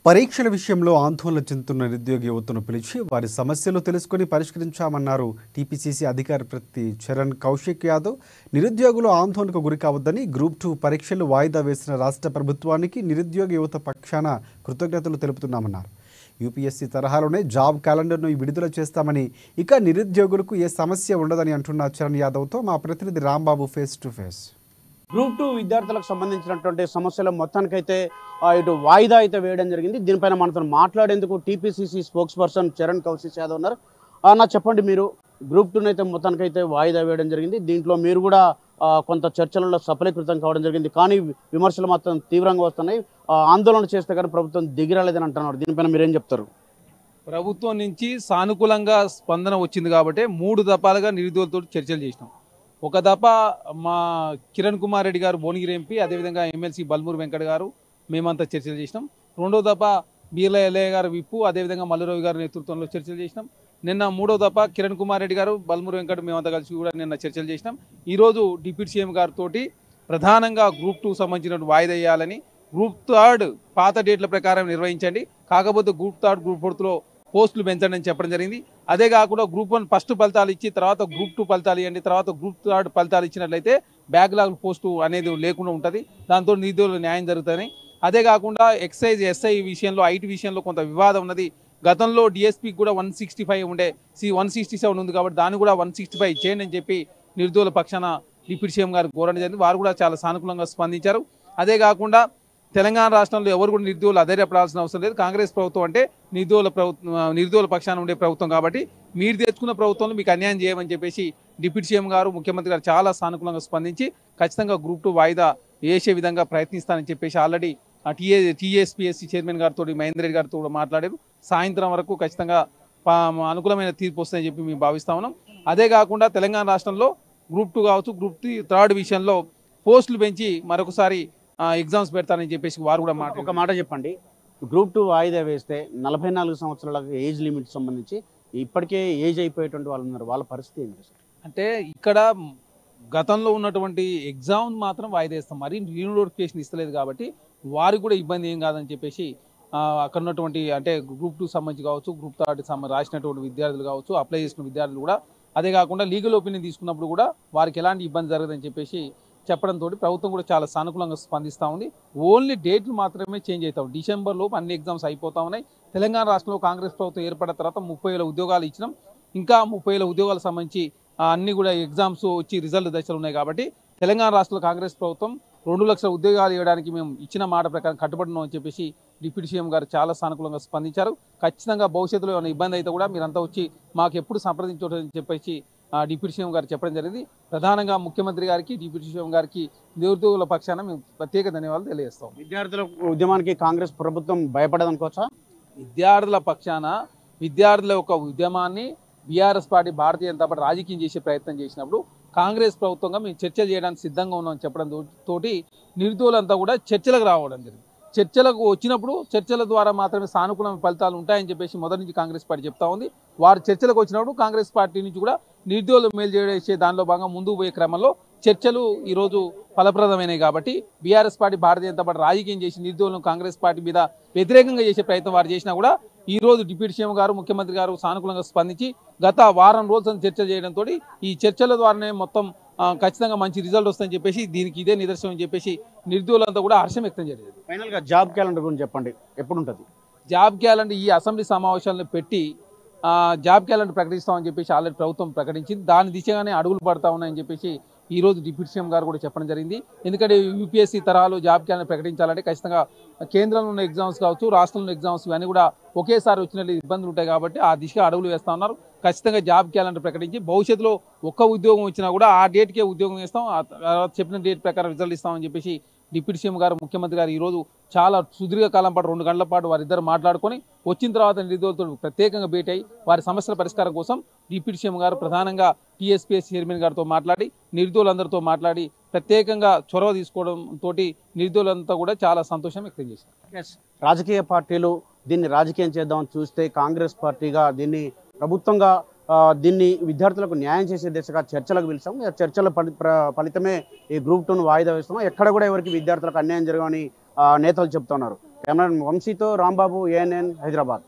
పరీక్షల విషయంలో ఆందోళన చెందుతున్న నిరుద్యోగ యువతను పిలిచి వారి సమస్యలు తెలుసుకుని పరిష్కరించామన్నారు టీపీసీసీ అధికార ప్రతినిధి చరణ్ కౌశిక్ యాదవ్. నిరుద్యోగులు ఆందోళనకు గురి కావద్దని గ్రూప్ 2 పరీక్షలు వాయిదా వేసిన రాష్ట్ర ప్రభుత్వానికి నిరుద్యోగ యువత పక్షాన కృతజ్ఞతలు తెలుపుతున్నామన్నారు. యూపీఎస్సీ తరహాలోనే జాబ్ క్యాలెండర్ను విడుదల చేస్తామని, ఇక నిరుద్యోగులకు ఏ సమస్య ఉండదని అంటున్న చరణ్ యాదవ్తో మా ప్రతినిధి Rambabu face to face. Group 2 విద్యార్థులకు సంబంధించినటువంటి సమస్యలు మొత్తానికైతే ఇటు వాయిదా అయితే వేయడం జరిగింది. దీనిపైన మనతో మాట్లాడేందుకు TPCC spokes person Charan Kaushik Yadav ఉన్నారు. నా చెప్పండి, మీరు గ్రూప్ 2 అయితే మొత్తానికైతే వాయిదా వేయడం జరిగింది. దీంట్లో మీరు కూడా కొంత చర్చలలో సఫలీకృతం కావడం జరిగింది. కానీ విమర్శలు మాత్రం తీవ్రంగా వస్తున్నాయి. ఆందోళన చేస్తే కానీ ప్రభుత్వం దిగిరాలేదని అంటున్నారు. దీనిపైన మీరేం చెప్తారు? ప్రభుత్వం నుంచి సానుకూలంగా స్పందన వచ్చింది కాబట్టి 3 దఫాలుగా నిరుద్యోగులతో చర్చలు చేసినాం. ఒక దఫా మా కిరణ్ కుమార్ రెడ్డి గారు భువనగిరి ఎంపీ, అదేవిధంగా ఎమ్మెల్సీ బల్మూరు వెంకట్ గారు, మేమంతా చర్చలు చేసినాం. రెండో దఫా బీర్లా ఎల్లయ్య గారు విప్పు, అదేవిధంగా మల్లురావు గారి నేతృత్వంలో చర్చలు చేసినాం. నిన్న మూడో దఫా కిరణ్ కుమార్ రెడ్డి గారు, బల్మూరు వెంకట్, మేమంతా కలిసి కూడా నిన్న చర్చలు చేసినాం. ఈరోజు డిప్యూటీ సీఎం గారితో ప్రధానంగా గ్రూప్ 2 సంబంధించిన వాయిదా వేయాలని, గ్రూప్ 3 పాత డేట్ల ప్రకారం నిర్వహించండి, కాకపోతే గ్రూప్ 3 గ్రూప్ 4లో పోస్టులు పెంచండి అని చెప్పడం జరిగింది. అదే కాకుండా గ్రూప్ 1 ఫస్ట్ ఫలితాలు ఇచ్చి తర్వాత గ్రూప్ 2 ఫలితాలు ఇవ్వండి, తర్వాత గ్రూప్ 3 ఫలితాలు ఇచ్చినట్లయితే బ్యాక్లాగ్ పోస్టు అనేది లేకుండా ఉంటుంది, దాంతో నిరుద్యోగులకు న్యాయం జరుగుతుంది. అదే కాకుండా ఎక్సైజ్ ఎస్ఐ విషయంలో, ఐటీ విషయంలో కొంత వివాదం ఉన్నది. గతంలో డిఎస్పీకి కూడా 165 ఉండే, 167 ఉంది కాబట్టి దాన్ని కూడా 165 చేయండి అని చెప్పి నిరుద్యోగుల పక్షాన డిప్యూటీ సీఎం గారు కోరడం జరిగింది. వారు కూడా చాలా సానుకూలంగా స్పందించారు. అదే కాకుండా తెలంగాణ రాష్ట్రంలో ఎవరు కూడా నిరుద్యోగులు అధైర్యపడాల్సిన అవసరం లేదు. కాంగ్రెస్ ప్రభుత్వం అంటే నిరుద్యోగుల పక్షాన ఉండే ప్రభుత్వం కాబట్టి మీరు తెచ్చుకున్న ప్రభుత్వంలో మీకు అన్యాయం చేయమని చెప్పేసి డిప్యూటీ సీఎం గారు, ముఖ్యమంత్రి గారు చాలా సానుకూలంగా స్పందించి ఖచ్చితంగా గ్రూప్ 2 వాయిదా వేసే విధంగా ప్రయత్నిస్తానని చెప్పేసి ఆల్రెడీ టీఎస్పీఎస్సీ చైర్మన్ గారితో, మహేందర్ రెడ్డి గారితో కూడా మాట్లాడారు. సాయంత్రం వరకు ఖచ్చితంగా అనుకూలమైన తీర్పు వస్తుందని చెప్పి మేము భావిస్తా ఉన్నాం. అదే కాకుండా తెలంగాణ రాష్ట్రంలో గ్రూప్ 2 కావచ్చు, గ్రూప్ 3 విషయంలో పోస్టులు పెంచి మరొకసారి ఎగ్జామ్స్ పెడతానని చెప్పేసి వారు కూడా ఒక మాట చెప్పండి. గ్రూప్ 2 వాయిదా వేస్తే 44 సంవత్సరాల ఏజ్ లిమిట్ సంబంధించి ఇప్పటికే ఏజ్ అయిపోయేటువంటి వాళ్ళు ఉన్నారు, వాళ్ళ పరిస్థితి ఏంటి? అంటే ఇక్కడ గతంలో ఉన్నటువంటి ఎగ్జామ్ మాత్రం వాయిదా వేస్తాం, మరి రీనోటిఫికేషన్ ఇస్తలేదు కాబట్టి వారికి కూడా ఇబ్బంది ఏం కాదని చెప్పేసి అక్కడ ఉన్నటువంటి అంటే గ్రూప్ 2 సంబంధించి కావచ్చు, గ్రూప్ 3 రాసినటువంటి విద్యార్థులు కావచ్చు, అప్లై చేసిన విద్యార్థులు కూడా, అదే కాకుండా లీగల్ ఒపీనియన్ తీసుకున్నప్పుడు కూడా వారికి ఎలాంటి ఇబ్బంది జరగదని చెప్పేసి చెప్పడంతో ప్రభుత్వం కూడా చాలా సానుకూలంగా స్పందిస్తూ ఉంది. ఓన్లీ డేట్లు మాత్రమే చేంజ్ అవుతాం. డిసెంబర్లో అన్ని ఎగ్జామ్స్ అయిపోతా ఉన్నాయి. తెలంగాణ రాష్ట్రంలో కాంగ్రెస్ ప్రభుత్వం ఏర్పడిన తర్వాత 30,000 ఉద్యోగాలు ఇచ్చినాం. ఇంకా 30,000 ఉద్యోగాలకు సంబంధించి అన్ని కూడా ఎగ్జామ్స్ వచ్చి రిజల్ట్ దశలు ఉన్నాయి కాబట్టి తెలంగాణ రాష్ట్రంలో కాంగ్రెస్ ప్రభుత్వం 2 లక్షల ఉద్యోగాలు ఇవ్వడానికి మేము ఇచ్చిన మాట ప్రకారం కట్టుబడినాం అని చెప్పేసి డిప్యూటీ సీఎం గారు చాలా సానుకూలంగా స్పందించారు. ఖచ్చితంగా భవిష్యత్తులో ఏమైనా ఇబ్బంది అయితే కూడా మీరంతా వచ్చి మాకు ఎప్పుడు సంప్రదించని చెప్పేసి డిప్యూటీ సీఎం గారు చెప్పడం జరిగింది. ప్రధానంగా ముఖ్యమంత్రి గారికి, డిప్యూటీ సీఎం గారికి, నిరుద్యోగుల పక్షాన మేము ప్రత్యేక ధన్యవాదాలు తెలియజేస్తాం. విద్యార్థుల ఉద్యమానికి కాంగ్రెస్ ప్రభుత్వం భయపడదనుకోవచ్చా? విద్యార్థుల పక్షాన విద్యార్థుల యొక్క ఉద్యమాన్ని BRS party, Bharatiya Janata party రాజకీయం చేసే ప్రయత్నం చేసినప్పుడు కాంగ్రెస్ ప్రభుత్వంగా మేము చర్చలు చేయడానికి సిద్ధంగా ఉన్నామని చెప్పడం తోటి నిరుద్యోగులంతా కూడా చర్చలకు రావడం జరిగింది. చర్చలకు వచ్చినప్పుడు చర్చల ద్వారా మాత్రమే సానుకూలమైన ఫలితాలు ఉంటాయని చెప్పేసి మొదటి నుంచి కాంగ్రెస్ పార్టీ చెప్తా ఉంది. వారు చర్చలకు వచ్చినప్పుడు కాంగ్రెస్ పార్టీ నుంచి కూడా నిరుద్యోగులు మేలు చేసే దానిలో భాగంగా ముందుకు పోయే క్రమంలో చర్చలు ఈరోజు ఫలప్రదమైనవి కాబట్టి BRS party, Bharatiya Janata party రాజకీయం చేసి నిరుద్యోగులను కాంగ్రెస్ పార్టీ మీద వ్యతిరేకంగా చేసే ప్రయత్నం వారు చేసినా కూడా ఈరోజు డిప్యూటీ సీఎం గారు, ముఖ్యమంత్రి గారు సానుకూలంగా స్పందించి గత వారం రోజుల చర్చలు చేయడంతో ఈ చర్చల ద్వారానే మొత్తం ఖచ్చితంగా మంచి రిజల్ట్ వస్తుందని చెప్పేసి దీనికి ఇదే నిదర్శనం అని చెప్పేసి నిరుద్యోగులంతా కూడా హర్షం వ్యక్తం చేయలేదు. ఫైనల్గా జాబ్ క్యాలెండర్ గురించి చెప్పండి, ఎప్పుడు ఉంటుంది? జాబ్ క్యాలెండర్ ఈ అసెంబ్లీ సమావేశాలను పెట్టి జాబ్ క్యాలెండర్ ప్రకటిస్తామని చెప్పేసి ఆల్రెడీ ప్రభుత్వం ప్రకటించింది. దాని దిశగానే అడుగులు పడతా ఉన్నాయని చెప్పేసి ఈరోజు డిప్యూటీ సీఎం గారు కూడా చెప్పడం జరిగింది. ఎందుకంటే యూపీఎస్సీ తరహాలో జాబ్ క్యాలెండర్ ప్రకటించాలంటే ఖచ్చితంగా కేంద్రంలో ఉన్న ఎగ్జామ్స్ కావచ్చు, రాష్ట్రంలో ఉన్న ఎగ్జామ్స్ ఇవన్నీ కూడా ఒకేసారి వచ్చినట్లు ఇబ్బందులు ఉంటాయి కాబట్టి ఆ దిశగా అడుగులు వేస్తూ ఉన్నారు. ఖచ్చితంగా జాబ్ క్యాలెండర్ ప్రకటించి భవిష్యత్తులో ఒక్క ఉద్యోగం వచ్చినా కూడా ఆ డేట్కే ఉద్యోగం ఇస్తాం, చెప్పిన డేట్ ప్రకారం రిజల్ట్ ఇస్తామని చెప్పేసి డిప్యూటీ సీఎం గారు, ముఖ్యమంత్రి గారు ఈరోజు చాలా సుదీర్ఘకాలం పాటు 2 గంటల పాటు వారిద్దరు మాట్లాడుకొని వచ్చిన తర్వాత నిరుద్యోగులతో ప్రత్యేకంగా భేటీ అయ్యి వారి సమస్యల పరిష్కారం కోసం డిప్యూటీ సీఎం గారు ప్రధానంగా టీఎస్పీఎస్సీ చైర్మన్ గారితో మాట్లాడి నిరుద్యోగులందరితో మాట్లాడి ప్రత్యేకంగా చొరవ తీసుకోవడంతో నిరుద్యోగులంతా కూడా చాలా సంతోషం వ్యక్తం చేశారు. రాజకీయ పార్టీలు దీన్ని రాజకీయం చేద్దామని చూస్తే కాంగ్రెస్ పార్టీగా దీన్ని ప్రభుత్వంగా దీన్ని విద్యార్థులకు న్యాయం చేసే దిశగా చర్చలకు పిలిచాం. చర్చల ఫలితమే ఈ గ్రూప్ 2ను వాయిదా వేస్తాం. ఎక్కడ కూడా ఎవరికి విద్యార్థులకు అన్యాయం జరగని నేతలు చెప్తున్నారు. కెమెరా వంశీతో రాంబాబు, ANN, హైదరాబాద్.